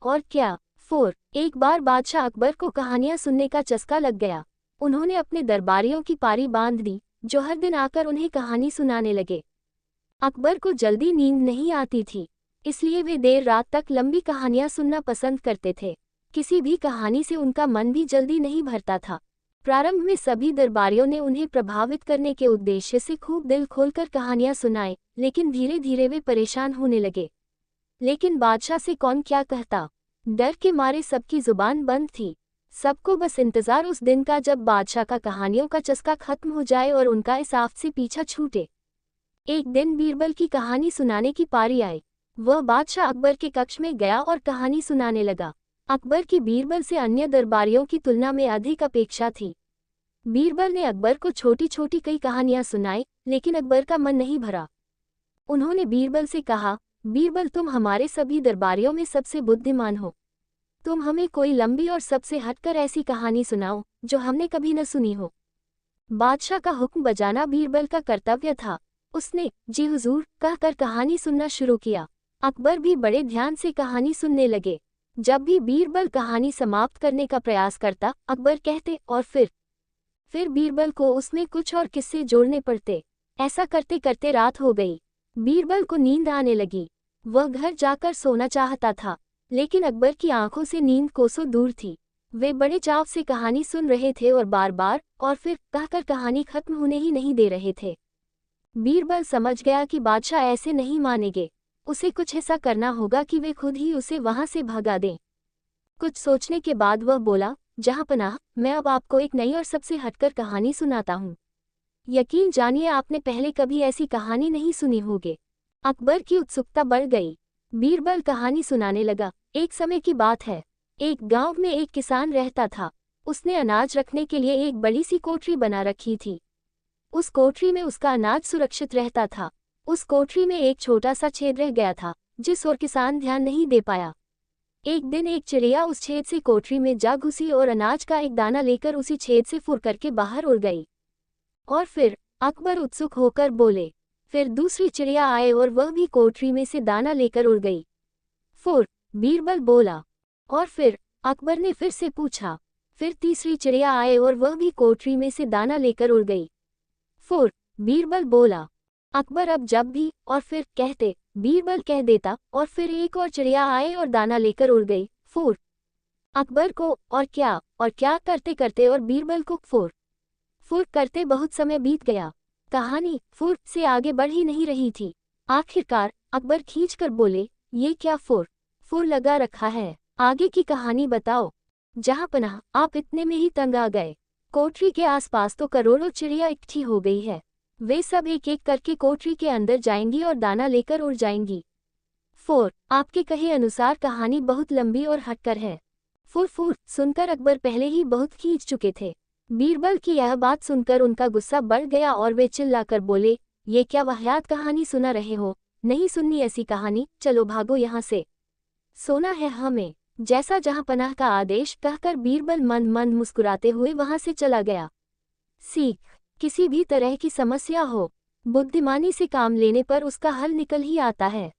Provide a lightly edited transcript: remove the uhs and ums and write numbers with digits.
और क्या। 4 एक बार बादशाह अकबर को कहानियां सुनने का चस्का लग गया। उन्होंने अपने दरबारियों की पारी बांध दी, जो हर दिन आकर उन्हें कहानी सुनाने लगे। अकबर को जल्दी नींद नहीं आती थी, इसलिए वे देर रात तक लंबी कहानियां सुनना पसंद करते थे। किसी भी कहानी से उनका मन भी जल्दी नहीं भरता था। प्रारंभ में सभी दरबारियों ने उन्हें प्रभावित करने के उद्देश्य से खूब दिल खोलकर कहानियां सुनाए, लेकिन धीरे धीरे वे परेशान होने लगे। लेकिन बादशाह से कौन क्या कहता, डर के मारे सबकी जुबान बंद थी। सबको बस इंतजार उस दिन का जब बादशाह का कहानियों का चस्का खत्म हो जाए और उनका इस आफत से पीछा छूटे। एक दिन बीरबल की कहानी सुनाने की पारी आई। वह बादशाह अकबर के कक्ष में गया और कहानी सुनाने लगा। अकबर की बीरबल से अन्य दरबारियों की तुलना में अधिक अपेक्षा थी। बीरबल ने अकबर को छोटी छोटी कई कहानियां सुनाई, लेकिन अकबर का मन नहीं भरा। उन्होंने बीरबल से कहा, बीरबल तुम हमारे सभी दरबारियों में सबसे बुद्धिमान हो। तुम हमें कोई लंबी और सबसे हटकर ऐसी कहानी सुनाओ जो हमने कभी न सुनी हो। बादशाह का हुक्म बजाना बीरबल का कर्तव्य था। उसने जी हुजूर कहकर कहानी सुनना शुरू किया। अकबर भी बड़े ध्यान से कहानी सुनने लगे। जब भी बीरबल कहानी समाप्त करने का प्रयास करता, अकबर कहते और फिर बीरबल को उसमें कुछ और किस्से जोड़ने पड़ते। ऐसा करते करते रात हो गई। बीरबल को नींद आने लगी। वह घर जाकर सोना चाहता था, लेकिन अकबर की आंखों से नींद कोसों दूर थी। वे बड़े चाव से कहानी सुन रहे थे और बार बार और फिर कहकर कहानी खत्म होने ही नहीं दे रहे थे। बीरबल समझ गया कि बादशाह ऐसे नहीं मानेंगे। उसे कुछ ऐसा करना होगा कि वे खुद ही उसे वहां से भगा दें। कुछ सोचने के बाद वह बोला, जहांपनाह, मैं अब आपको एक नई और सबसे हटकर कहानी सुनाता हूँ। यकीन जानिए आपने पहले कभी ऐसी कहानी नहीं सुनी होगी। अकबर की उत्सुकता बढ़ गई। बीरबल कहानी सुनाने लगा। एक समय की बात है। एक गांव में एक किसान रहता था। उसने अनाज रखने के लिए एक बड़ी सी कोठरी बना रखी थी। उस कोठरी में उसका अनाज सुरक्षित रहता था। उस कोठरी में एक छोटा सा छेद रह गया था, जिस ओर किसान ध्यान नहीं दे पाया। एक दिन एक चिड़िया उस छेद से कोठरी में जा घुसी और अनाज का एक दाना लेकर उसी छेद से फुर करके बाहर उड़ गई। और फिर अकबर उत्सुक होकर बोले, फिर दूसरी चिड़िया आए और वह भी कोठरी में से दाना लेकर उड़ गई। फुर, बीरबल बोला। और फिर अकबर ने फिर से पूछा। फिर तीसरी चिड़िया आए और वह भी कोठरी में से दाना लेकर उड़ गई। फुर, बीरबल बोला। अकबर अब जब भी और फिर कहते, बीरबल कह देता और फिर एक और चिड़िया आए और दाना लेकर उड़ गई। फुर। अकबर को और क्या करते करते और बीरबल को फुर करते बहुत समय बीत गया। कहानी फुर से आगे बढ़ ही नहीं रही थी। आखिरकार अकबर खींचकर बोले, ये क्या फुर लगा रखा है, आगे की कहानी बताओ। जहांपनाह, आप इतने में ही तंग आ गए। कोठरी के आसपास तो करोड़ों चिड़िया इकट्ठी हो गई है। वे सब एक एक करके कोठरी के अंदर जाएंगी और दाना लेकर उड़ जाएंगी। फुर, आपके कहे अनुसार कहानी बहुत लंबी और हटकर है। फुर सुनकर अकबर पहले ही बहुत खींच चुके थे। बीरबल की यह बात सुनकर उनका गुस्सा बढ़ गया और वे चिल्लाकर बोले, ये क्या वाहियात कहानी सुना रहे हो, नहीं सुननी ऐसी कहानी, चलो भागो यहाँ से, सोना है हमें। जैसा जहांपनाह का आदेश कहकर बीरबल मंद मंद मुस्कुराते हुए वहां से चला गया। सीख, किसी भी तरह की समस्या हो, बुद्धिमानी से काम लेने पर उसका हल निकल ही आता है।